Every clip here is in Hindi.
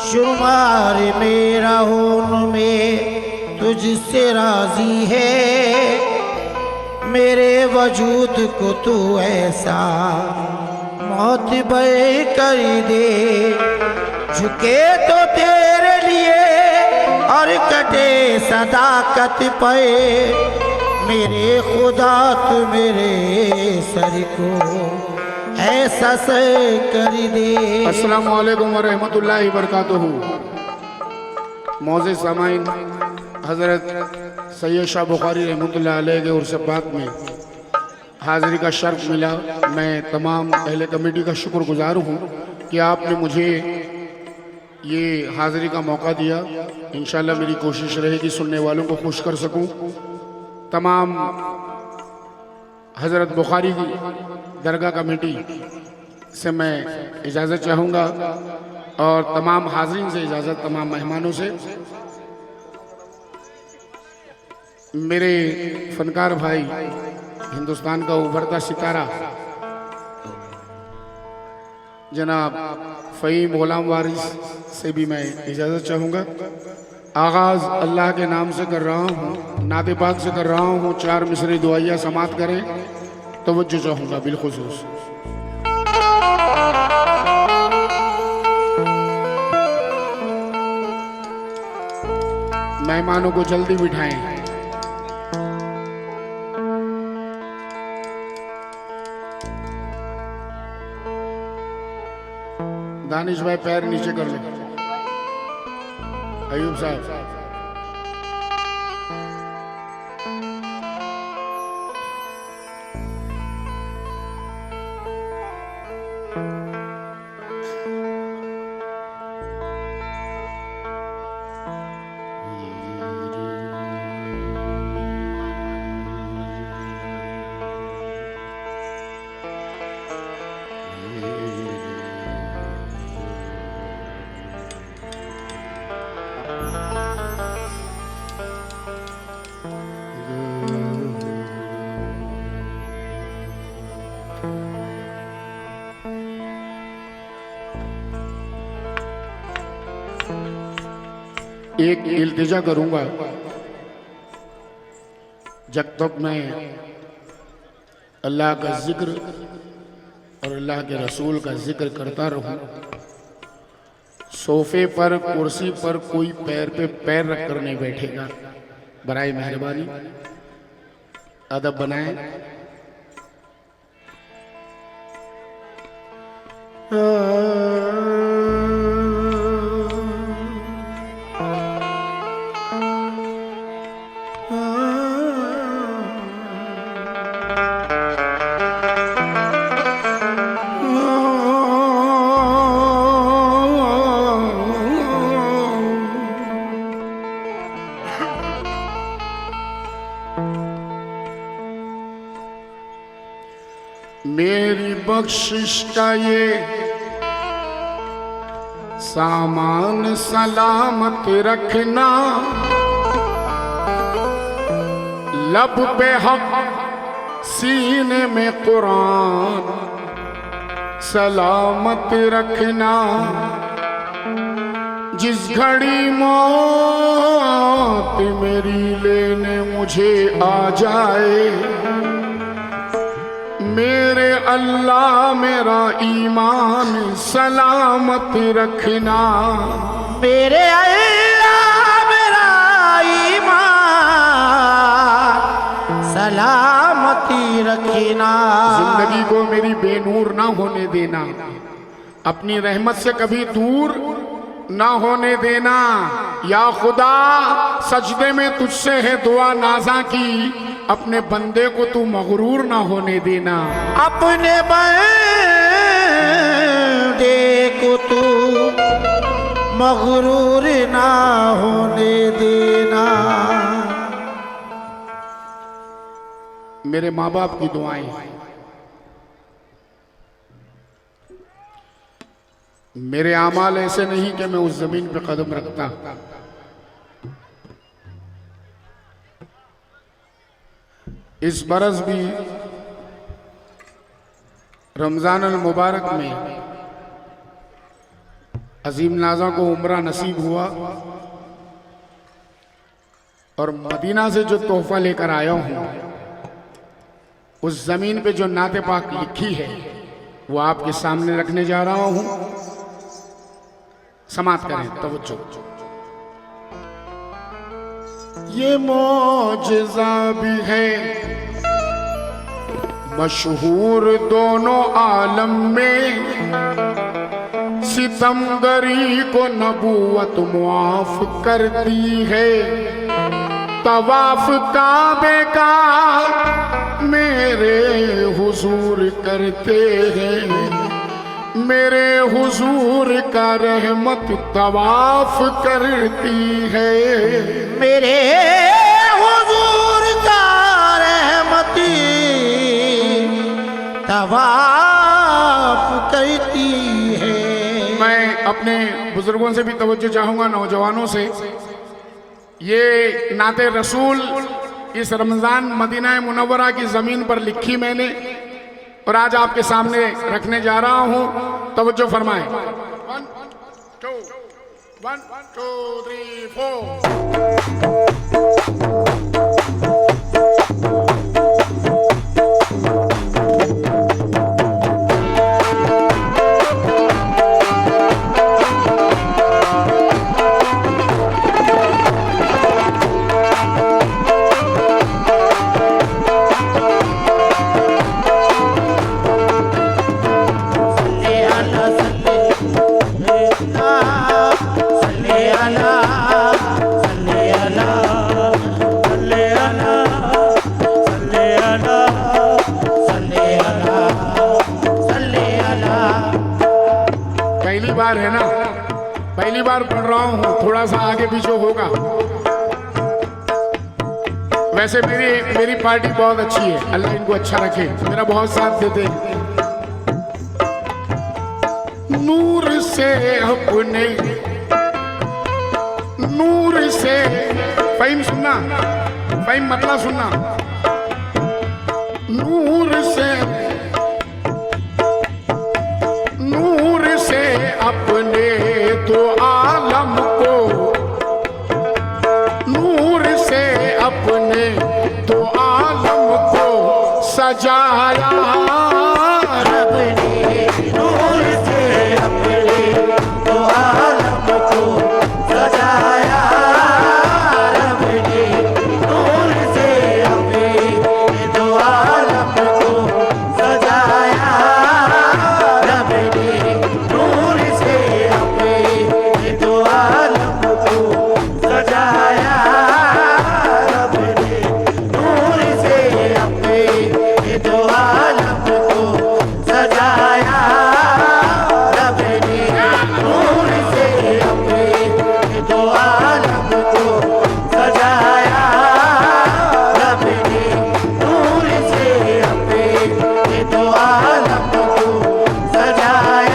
शुमार मेरा होन में तुझसे राजी है, मेरे वजूद को तू ऐसा मौत बे कर दे, झुके तो तेरे लिए और कटे सदाकत पे, मेरे खुदा तू मेरे सर को ऐसा से कर दे। अस्सलामु अलैकुम व रहमतुल्लाहि व बरकातुहू। मौज़े सामाइन, हज़रत सैयद शाह बुखारी रहमतुल्लाह अलैह के उर्स पाक में हाज़िरी का शर्फ मिला। मैं तमाम अहले कमेटी का शुक्रगुज़ार हूँ कि आपने मुझे ये हाज़िरी का मौका दिया। इंशाअल्लाह मेरी कोशिश रहेगी सुनने वालों को खुश कर सकूँ। तमाम हज़रत बुखारी की दरगाह कमेटी से मैं इजाज़त चाहूँगा और तमाम हाज़रीन से इजाज़त, तमाम मेहमानों से। मेरे फनकार भाई, हिंदुस्तान का उभरता सितारा जनाब फ़हीम ग़ुलाम वारिस से भी मैं इजाज़त चाहूँगा। आगाज़ अल्लाह के नाम से कर रहा हूँ, नाते पाक से कर रहा हूँ। 4 मिसरे दुआया समात करें, तवज्जो चाहूँगा बिलखुसूस। मेहमानों को जल्दी बिठाएं। दानिश भाई पैर नीचे कर लो। अयूब साहब, एक इल्तिजा करूंगा। जब तक मैं अल्लाह का जिक्र और अल्लाह के रसूल का जिक्र करता रहूं, सोफे पर, कुर्सी पर कोई पैर पे पैर रख कर नहीं बैठेगा। बराए मेहरबानी अदब बनाएं। मेरी बख्शिश का ये सामान सलामत रखना, लब पे हक सीने में कुरान सलामत रखना। जिस घड़ी मौत मेरी लेने मुझे आ जाए, मेरे अल्लाह मेरा ईमान सलामत रखना। मेरे अल्लाह मेरा ईमान सलामती रखना। जिंदगी को मेरी बेनूर ना होने देना, अपनी रहमत से कभी दूर ना होने देना। या खुदा सजदे में तुझसे है दुआ नाजा की, अपने बंदे को तू मगरूर ना होने देना। अपने बंदे को तू मगरूर ना होने देना। मेरे माँ बाप की दुआएं, मेरे आमाल ऐसे नहीं कि मैं उस जमीन पे कदम रखता। इस बरस भी रमजान अल मुबारक में अजीम नाजा को उम्रा नसीब हुआ और मदीना से जो तोहफा लेकर आया हूं, उस जमीन पे जो नाते पाक लिखी है वो आपके सामने रखने जा रहा हूं। समाप्त करें, तवज्जो। ये मौजज़ा भी है मशहूर दोनों आलम में, सितमगरी को नबूवत मुआफ करती है। तवाफ काबे का मेरे हुजूर करते हैं, मेरे हुजूर का रहमत तवाफ करती है। मेरे हुजूर का रहमती तवाफ करती है। मैं अपने बुजुर्गों से भी तवज्जो चाहूंगा, नौजवानों से। ये नाते रसूल इस रमजान मदीना मुनव्वरा की जमीन पर लिखी मैंने और आज आपके सामने रखने जा रहा हूं। तवज्जो फरमाएं। 1 2 3 4। है ना, पहली बार पढ़ रहा हूं, थोड़ा सा आगे पीछे होगा। वैसे मेरी पार्टी बहुत अच्छी है, अल्लाह इनको अच्छा रखे, मेरा बहुत साथ देते हैं। नूर से अपने नूर से, फ़हीम सुनना, फ़हीम मतलब सुनना। नूर से अपने तो आलम को, नूर से अपने तो आलम को सजाया रब ने। नूर से अपने तो आलम को सजाया रब ने। नूर से अपने तो आलम को सजाया रब ने। नूर से अपने तो आलम को सजाया रब ने। नूर से अपने तो आलम को सजाया रब ने। नूर से अपने तो आलम को सजाया रब ने। नूर से अपने तो आलम को सजाया रब ने। नूर से अपने तो आलम को सजाया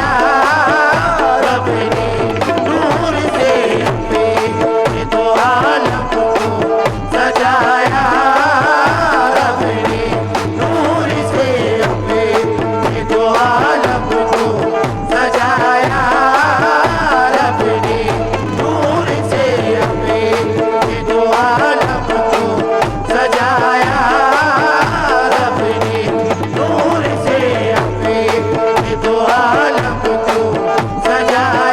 रब ने। नूर से अपने तो आलम को सजाया रब ने। नूर से अपने तो आलम को सजाया रब ने। नूर से अपने तो आलम को सजाया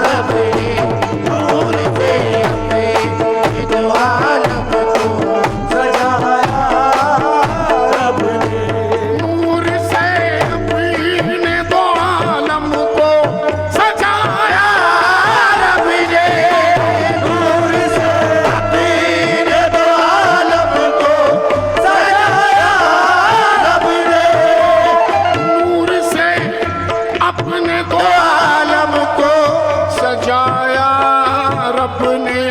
रब ने। नूर से अपने तो आलम को सजाया रब ने। नूर से अपने तो आलम को सजाया रब ने। नूर से अपने तो आलम को सजाया रब ने। नूर से अपने तो आलम को सजाया रब ने।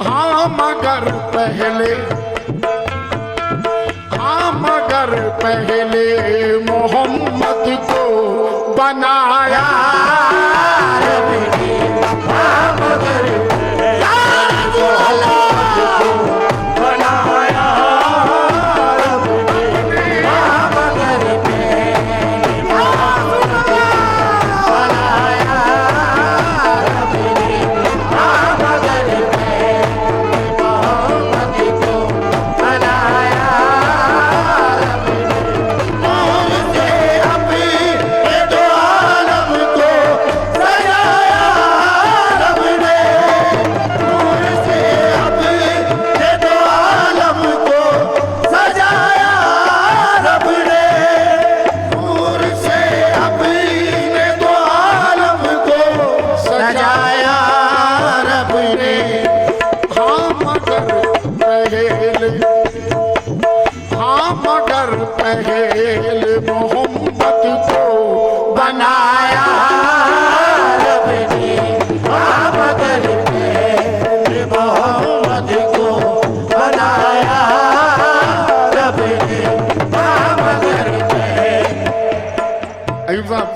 हाँ मगर पहले मोहम्मद मोहम्मद को बनाया रब ने मगर पे मोहम्मद को बनाया रब ने मगर पे। अयूब साहब,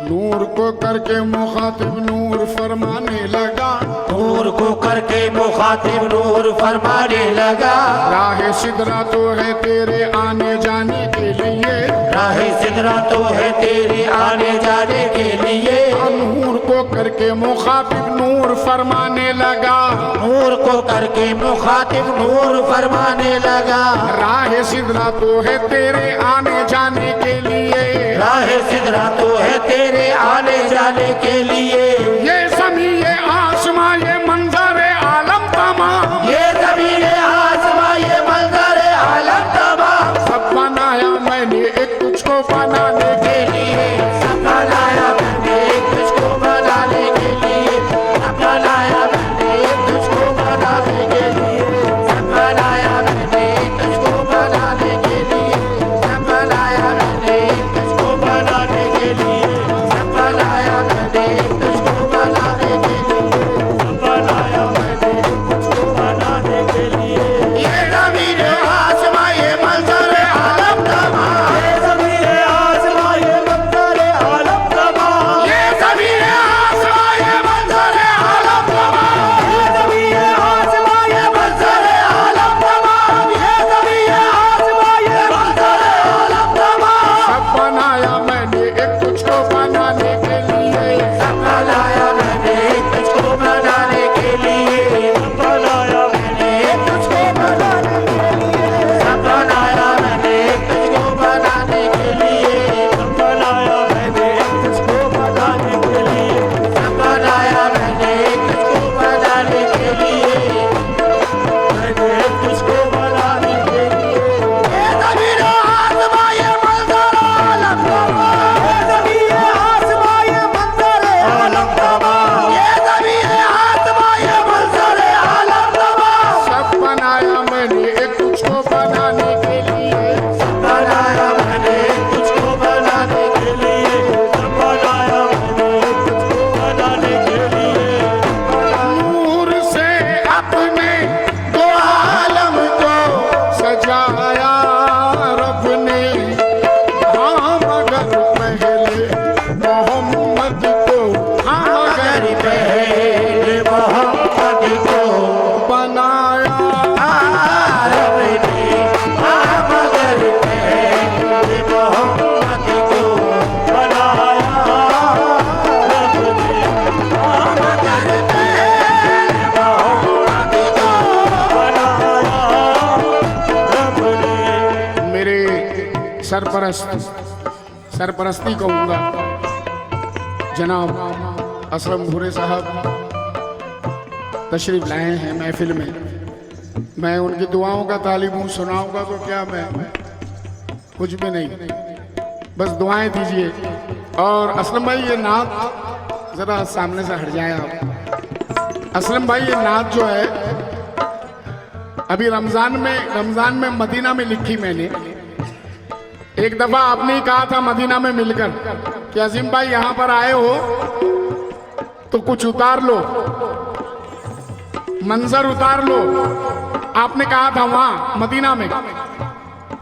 नूर को करके मुखातिब नूर फरमाने लगा, नूर को करके मुखातिब नूर फरमाने लगा। राह सिदरा तो है तेरे आने जाने के लिए, राह सिदरा तो है तेरे आने जाने के लिए। नूर को करके मुखातिब नूर फरमाने लगा, नूर को करके मुखातिब नूर फरमाने लगा। राह सिदरा तो है तेरे आने जाने के लिए, राह सिदरा तो है तेरे आने जाने के लिए। ये ज़मीं ये आसमां ये मंजर आलम तमाम, ये ज़मीन आसमां ये मंजर आलम तमाम। सब बनाया मैंने एक तुझको बनाने के लिए, सब बनाया मैंने एक तुझको बनाने के लिए। सब बनाया मैंने एक तुझको बनाने के लिए। सब बनाया मैंने एक तुझको बनाने के लिए। सब बनाया मैंने एक तुझको बनाने के लिए। सब बनाया मैंने एक तुझको बनाने के लिए। सब बनाया मैंने एक तुझको बनाने के लिए। ये ज़मीन आसमां ये मंजर आलम तमाम। ये ज़मीन आसमां ये मंजर आलम तमाम। ये ज़मीन आसमां ये मंजर आलम तमाम। ये ज़मीन आसमां ये मंजर आलम तमाम। ये ज़मीन आसमां ये मंजर आलम तमाम। सब बनाया मैंने एक तुझको बनाने के लिए, सब बनाया मैंने एक तुझको बनाने के लिए। सब बनाया मैंने एक तुझको बनाने के लिए। सब बनाया मैंने एक तुझको बनाने के लिए। सब बनाया मैंने एक तुझको बनाने के लिए। सब बनाया मैंने एक तुझको बनाने के लिए। मैंने एक तुझको बनाने के लिए। ये ज़मीन आसमां ये मंजर आलम तमाम। ये ज़मीन आसमां ये मंजर आलम तमाम। ये ज़मीन आसमां ये मंजर आलम तमाम। सब बनाया मैंने एक तुझको बनाने के लिए, सब बनाया मैंने एक तुझको बनाने के लिए। सब बनाया मैंने एक तुझको बनाने के लिए। नूर से अपने दो आलम को सजाया रब ने, हाँ मगर पहले मोहम्मद को, हाँ मगर पहले मोहम्मद को बनाया रब ने। मगर पहले मोहम्मद को बनाया रब ने। मगर पहले मोहम्मद को बनाया रब ने। मेरे सरपरस्ती कहूँगा जनाब असलम भूरे साहब तशरीफ लाए हैं महफिल में। मैं उनकी दुआओं का तालिब हूँ, सुनाऊंगा तो क्या मैं, कुछ भी नहीं, बस दुआएं दीजिए। और असलम भाई ये नात ज़रा सामने से हट जाए आप। असलम भाई ये नात जो है अभी रमज़ान में मदीना में लिखी मैंने। एक दफ़ा आपने ही कहा था मदीना में मिलकर कि अजीम भाई यहाँ पर आए हो तो कुछ उतार लो, मंजर उतार लो, आपने कहा था वहाँ मदीना में।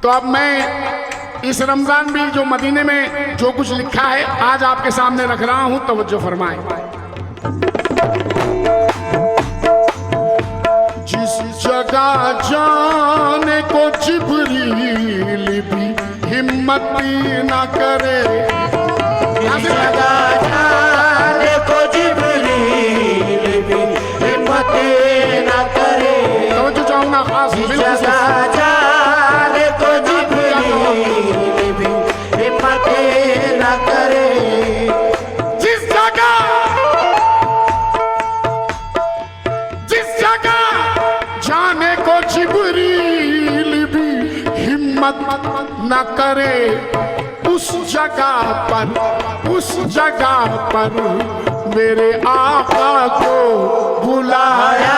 तो अब मैं इस रमज़ान भी जो मदीने में जो कुछ लिखा है आज आपके सामने रख रहा हूँ, तवज्जो फरमाएं। जिस जगह जाने को जिब्रील भी हिम्मत न करे, जिस जगह जाने को जिब्रील भी हिम्मत न करे। तवज्जो चाहूंगा खास, जिस जगह जाने को जिब्रील भी हिम्मत न करे। जिस जगह जाने को जिब्रील भी हिम्मत न करे, उस जगह पर मेरे आका को बुलाया।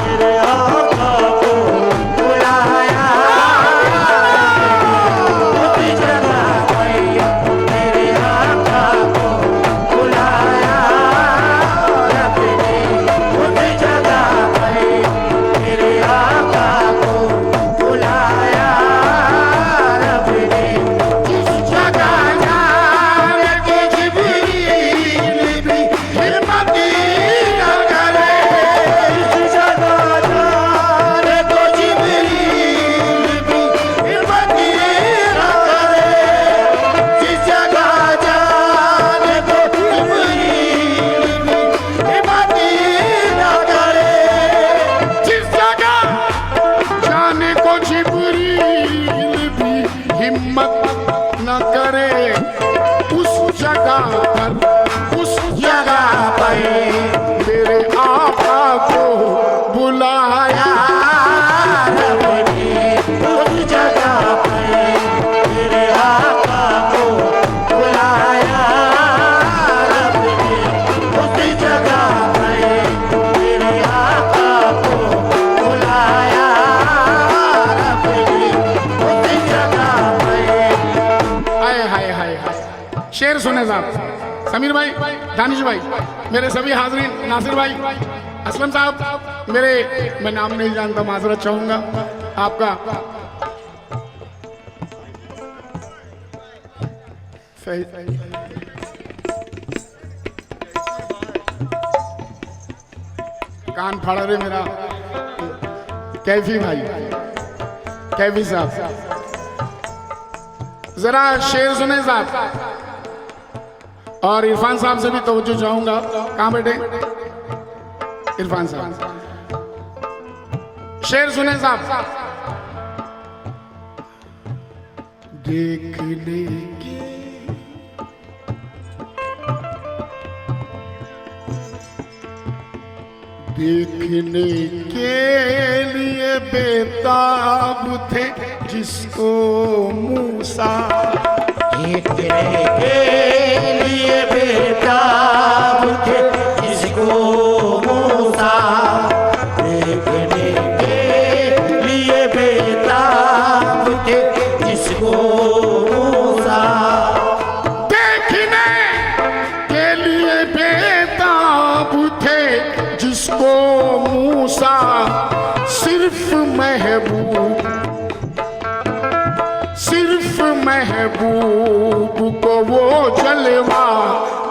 मेरे आका को बुलाया। सुने साहब, समीर भाई, दानिश भाई, मेरे सभी हाजरीन, नासिर भाई, असलम साहब, मैं नाम नहीं जानता, माजरत चाहूंगा आपका। कान फाड़ा रे मेरा। कैफी भाई, कैफी साहब, जरा शेर सुने साहब। और इरफान साहब से भी तवज्जो चाहूंगा। कहां बैठे इरफान साहब? शेर सुने साहब। देखने के लिए बेताब थे जिसको मूसा, देखने के लिए बेताब थे जिसको मूसा, देखने के लिए बेताब थे जिसको मूसा, देखने के लिए बेताब थे जिसको मूसा, सिर्फ महबूब को वो जलवा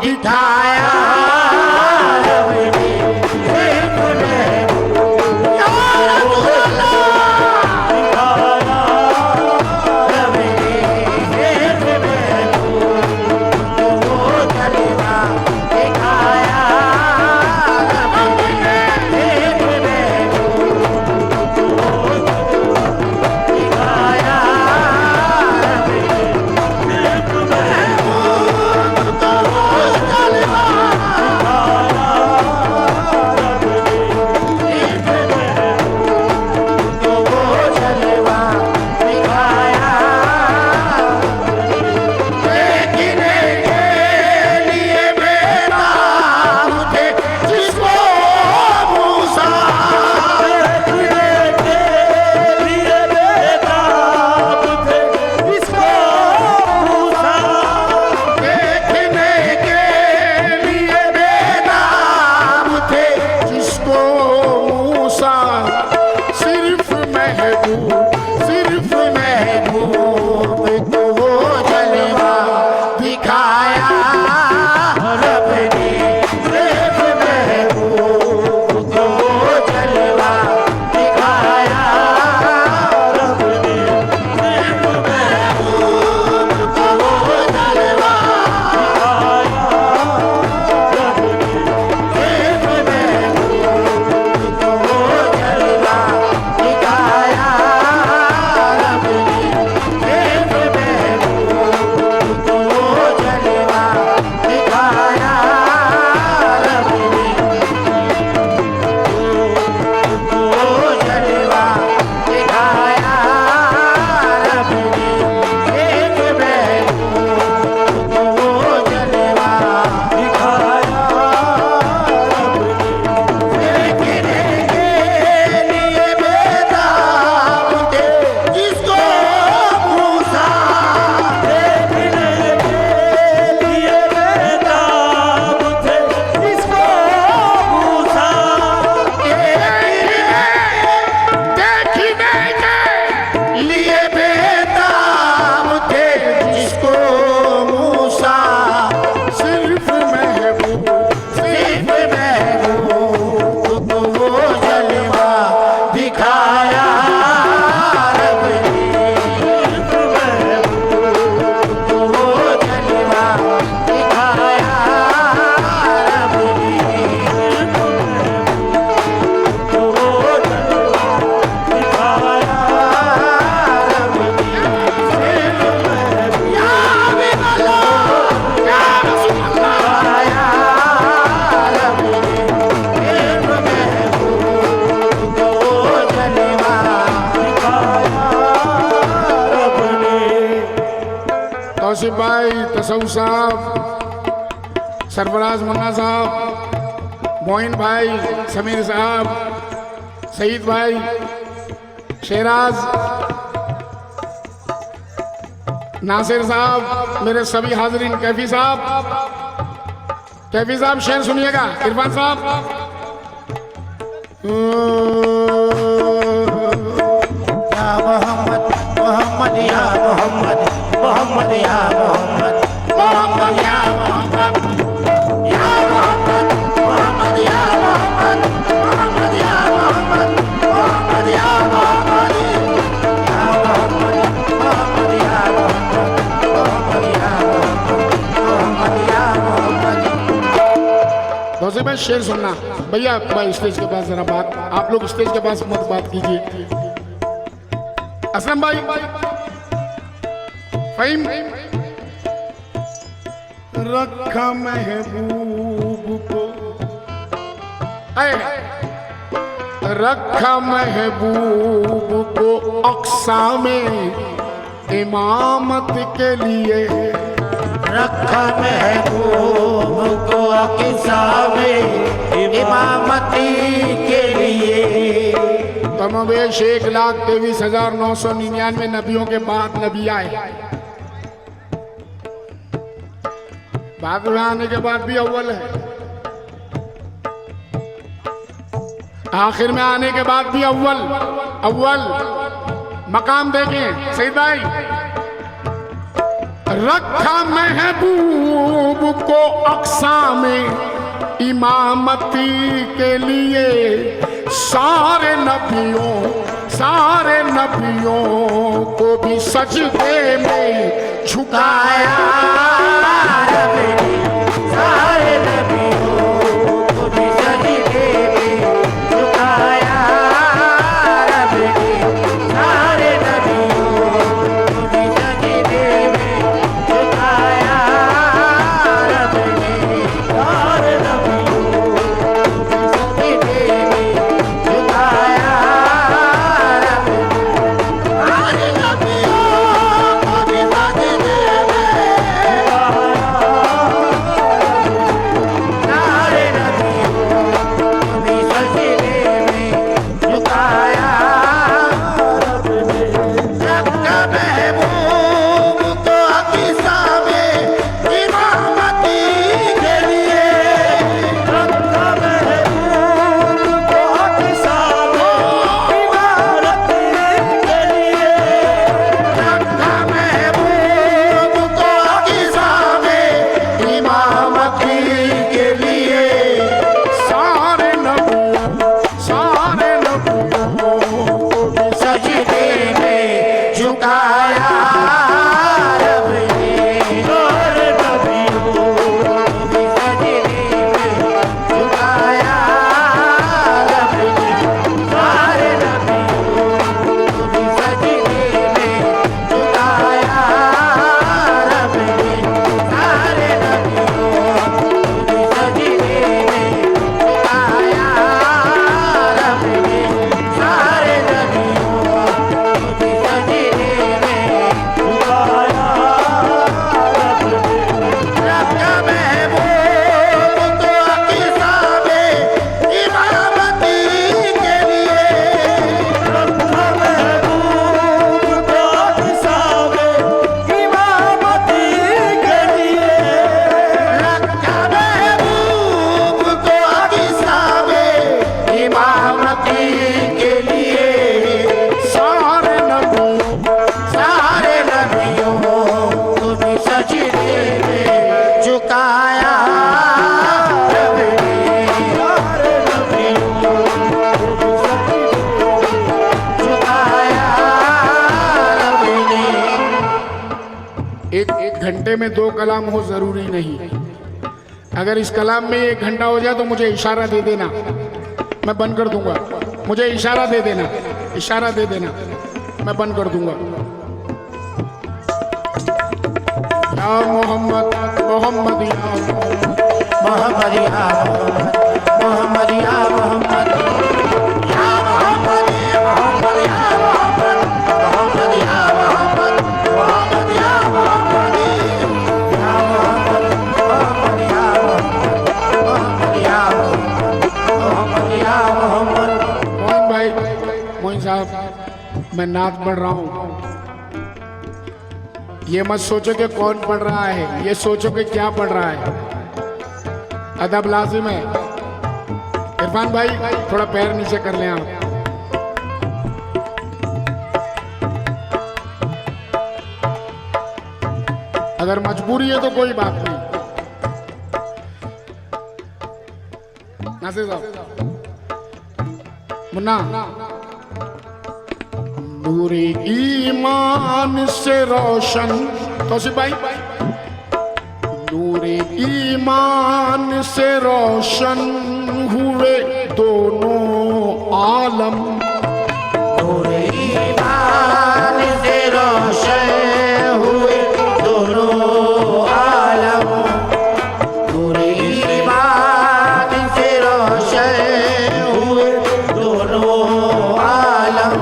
दिखाया। तौसीफ भाई, तसव्वुफ साहब, सरफराज मुन्ना साहब, मोइन भाई, समीर साहब, सईद भाई, शेराज, नासिर साहब, मेरे सभी हाजरीन, कैफी साहब शेर सुनिएगा। इरफान साहब, या मोहम्मद मोहम्मद या मोहम्मद मोहम्मद या मोहम्मद मोहम्मद या मोहम्मद या मोहम्मद मोहम्मद या मोहम्मद मोहम्मद या मोहम्मद मोहम्मद या मोहम्मद या मोहम्मद मोहम्मद या मोहम्मद मोहम्मद या मोहम्मद या मोहम्मद। वैसे मैं शेर सुनना भैया, भाई स्टेज के पास जरा बात, आप लोग स्टेज के पास मत बात कीजिए। असलम भाई, फहीम, रखा महबूब को, रखा महबूब को अक्सा में इमामत के लिए, रखा महबूब को अक़सा में इमामती के लिए। कमोबेश 1,23,999 नबियों के बाद नबी आए। बाद में आने के बाद भी अव्वल है, आखिर में आने के बाद भी अव्वल। अव्वल मकाम देखें सईद भाई, रखा महबूब को अक़सा में इमामती के लिए, सारे नबियों को भी सजदे में झुकाया, सारे नबियों को भी सजदे में झुकाया, सारे नबियों को भी सजदे में झुकाया, सारे नबियों को भी सजदे में झुकाया, सारे नबियों को भी सजदे में एक घंटे में 2 कलाम हो जरूरी नहीं। अगर इस कलाम में 1 घंटा हो जाए तो मुझे इशारा दे देना, मैं बंद कर दूंगा। मुझे इशारा दे देना, इशारा दे देना, मैं बंद कर दूंगा। या मोहम्मद मोहम्मद या मोहम्मद या मोहम्मद मोहम्मद या मोहम्मद या मोहम्मद मोहम्मद या मोहम्मद मोहम्मद या मोहम्मद मोहम्मद या मोहम्मद या मोहम्मद मोहम्मद या मोहम्मद या मोहम्मद या मोहम्मद। मोइन भाई, मोइन साहब, मैं नात पढ़ रहा हूँ, ये मत सोचो कि कौन पढ़ रहा है, ये सोचो कि क्या पढ़ रहा है। अदब लाजिम है। इरफान भाई थोड़ा पैर नीचे कर लें आप। अगर मजबूरी है तो कोई बात नहीं। नासिर साहब, मुन्ना, नूरे ईमान से रोशन, तौसीफ भाई, नूरे ईमान से रोशन हुए दोनों आलम। नूरे ईमान से रोशन हुए दोनों आलम। नूरे ईमान से रोशन हुए दोनों आलम।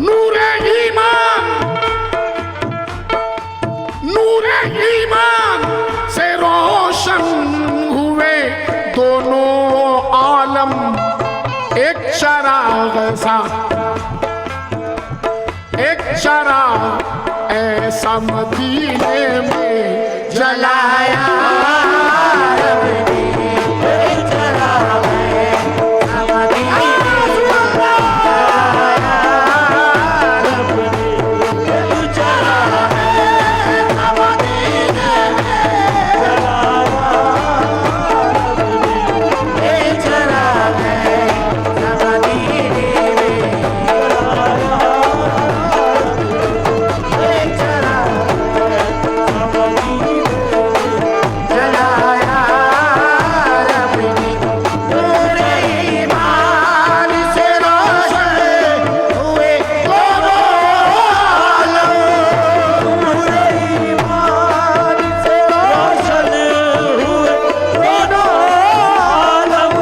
नूरे ईमान, नूरे ईमान से रोशन हुए दोनों आलम। एक चराग सा, एक चराग ऐसा मदीने में जलाया रब ने, एक चराग ऐसा मदीने में जलाया रब ने। एक चराग ऐसा मदीने में जलाया रब ने। एक चराग ऐसा मदीने में जलाया रब ने। एक चराग ऐसा मदीने में जलाया रब ने। नूरे ईमान से रोशन हुए दोनों आलम। नूरे ईमान से रोशन हुए दोनों आलम।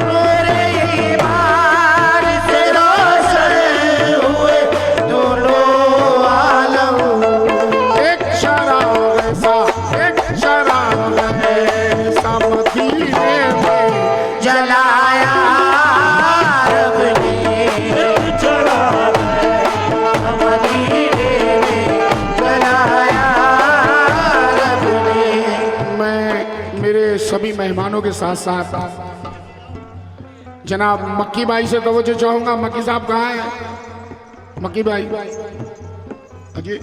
नूरे ईमान से रोशन हुए दोनों आलम। एक चराग ऐसा, एक चराग ऐसा मदीने में जलाया रब ने। एक चराग ऐसा मदीने में जलाया रब ने। मैं मेरे सभी मेहमानों के साथ साथ जनाब मक्की भाई से तवज्जो चाहूंगा। मक्की साहब कहाँ हैं? मक्की भाई, अजी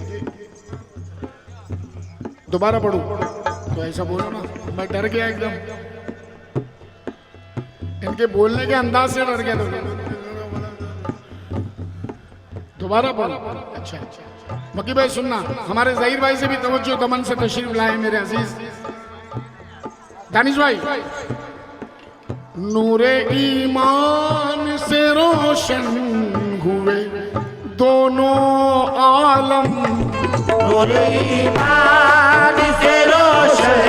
दोबारा पढ़ूं तो ऐसा बोलो ना, मैं डर गया एकदम, इनके बोलने के अंदाज से डर गया। दोबारा पढ़ो। अच्छा, मक्की भाई सुनना, हमारे ज़हीर भाई से भी तवज्जो दमन से तशरीफ लाए मेरे अजीज दानिश भाई। नूरे ईमान से रोशन हुए दोनों आलम। नूरे ईमान से रोशन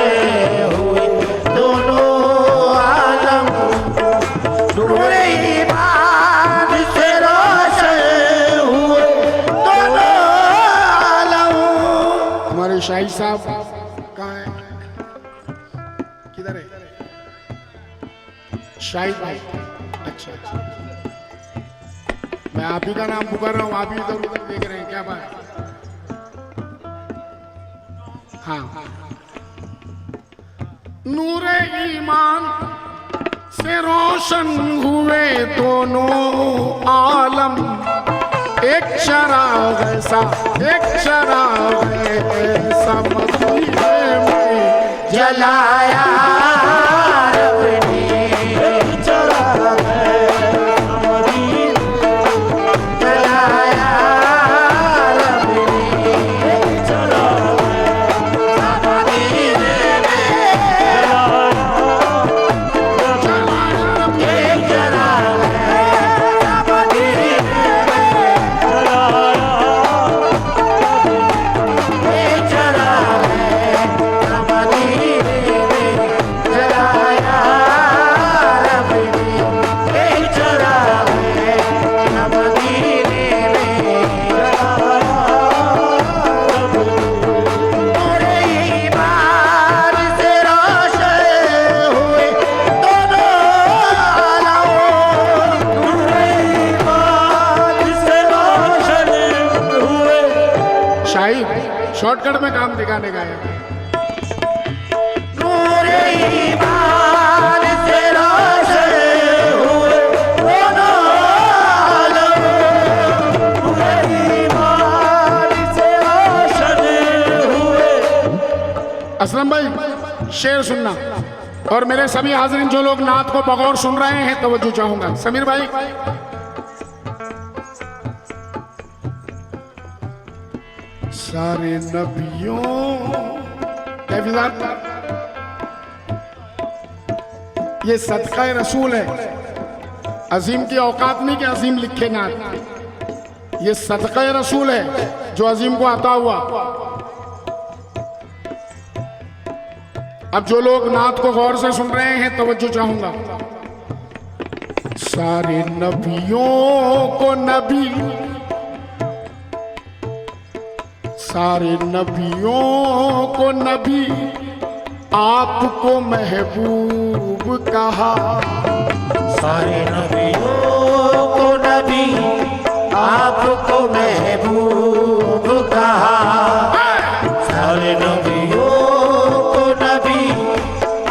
हुए दोनों आलम। नूरे ईमान से रोशन हुए दोनों आलम। हमारे शाही साहब कहाँ हैं? किधर है शाही भाई? अच्छा अच्छा, मैं आप ही का नाम पुकार रहा हूँ, आप ही इधर उधर देख रहे हैं, क्या बात है? हाँ, नूरे ईमान से रोशन हुए दोनों आलम। एक चराग ऐसा, एक चराग ऐसा मदीने में जलाया रब ने। एक चराग ऐसा मदीने में जलाया रब ने। एक चराग ऐसा मदीने में जलाया रब ने। एक चराग ऐसा मदीने में जलाया रब ने। एक चराग ऐसा मदीने में जलाया भाई शॉर्टकट में काम दिखाने का है। नूरे ईमान से रोशन हुए दोनों आलम, नूरे ईमान से रोशन हुए। असलम भाई शेर सुनना, और मेरे सभी हाज़रीन जो लोग नात को बगौर सुन रहे हैं तवज्जो चाहूंगा। समीर भाई सारे नबियों ये सदका रसूल है, अजीम की औकात नहीं कि अजीम लिखे नात, ये सदका रसूल है जो अजीम को आता हुआ। अब जो लोग नात को गौर से सुन रहे हैं तवज्जो चाहूंगा। सारे नबियों को नबी, सारे नबियों को नबी, आपको महबूब कहा। सारे नबियों को नबी, आपको महबूब कहा। सारे नबियों को नबी,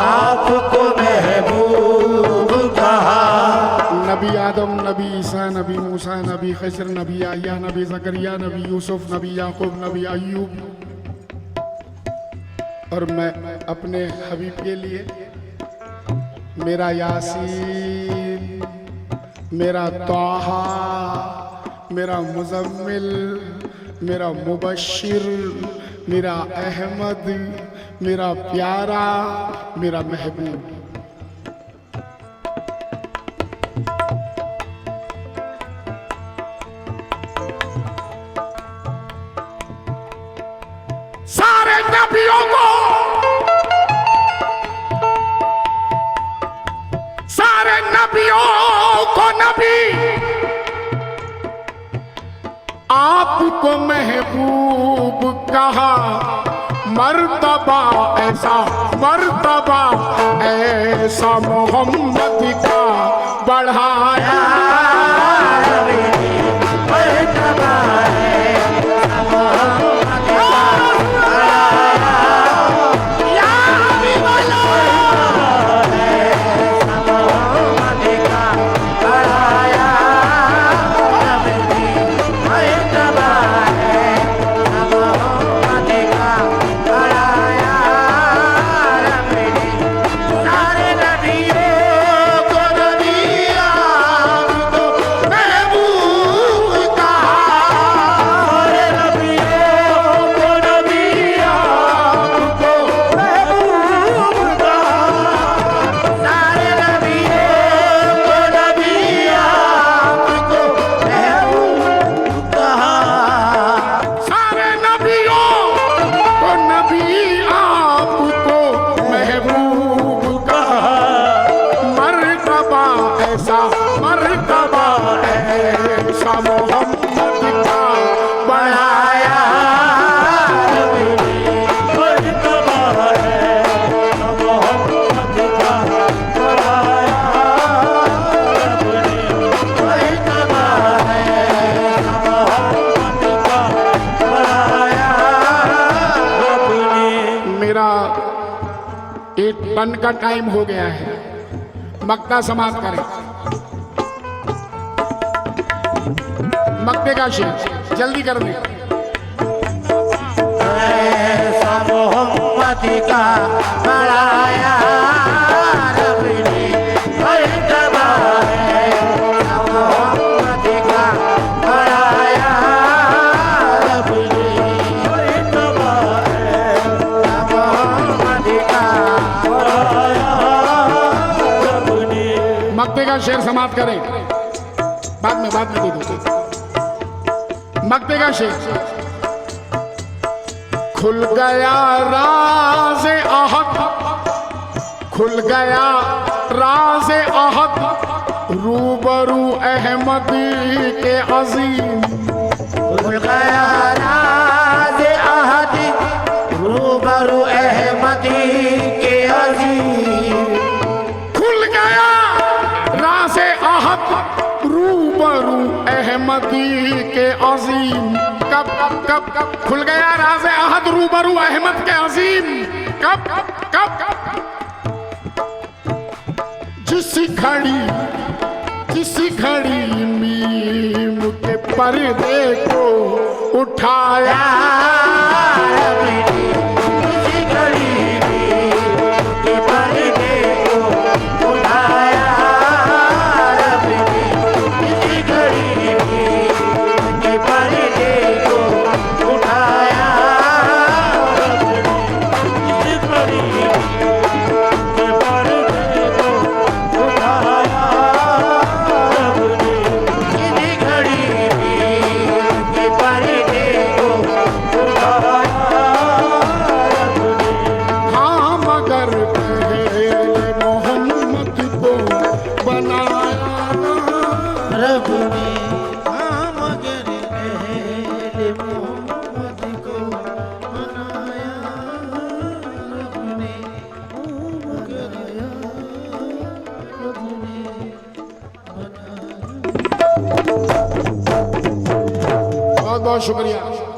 आपको महबूब कहा। नबी आदम, नबी ईसा, नबी मूसा, नबी खिज़र, नबी याह्या, नबी ज़करिया, नबी यूसुफ, नबी याकूब, नबी अय्यूब। और मैं अपने हबीब के लिए मेरा यासीन, मेरा तौहा, मेरा मुज़म्मिल, मेरा मुबश्शिर, मेरा अहमद, मेरा प्यारा, मेरा महबूब। सारे नबियों को, सारे नबियों को नबी, आपको महबूब कहा। मर्तबा ऐसा, मर्तबा ऐसा मोहम्मद का बढ़ाया। मर्तबा टन का टाइम हो गया है, मक्ता समाप्त करें। मक्ते का शेर जल्दी कर दे। ऐसा मोहम्मद का बढ़ाया रब ने, मर्तबा ऐसा मोहम्मद का बढ़ाया रब ने, मर्तबा ऐसा मोहम्मद का बढ़ाया रब ने। मक्ते का शेर समाप्त करें, बाद में दे दो। मक्ते का शेर। खुल गया राज़ अहद, खुल गया राज़ अहद, रूबरू अहमद के अज़ीम। खुल गया राज़ अहद, रूबरू अहमद के अज़ीम। खुल गया राज़ अहद, रूबरू अहमद के अज़ीम। कब खुल गया राज़े अहद रूबरू अहमद के अजीम। कब जिस घड़ी मीम के पर्दे को उठाया बहुत शुक्रिया।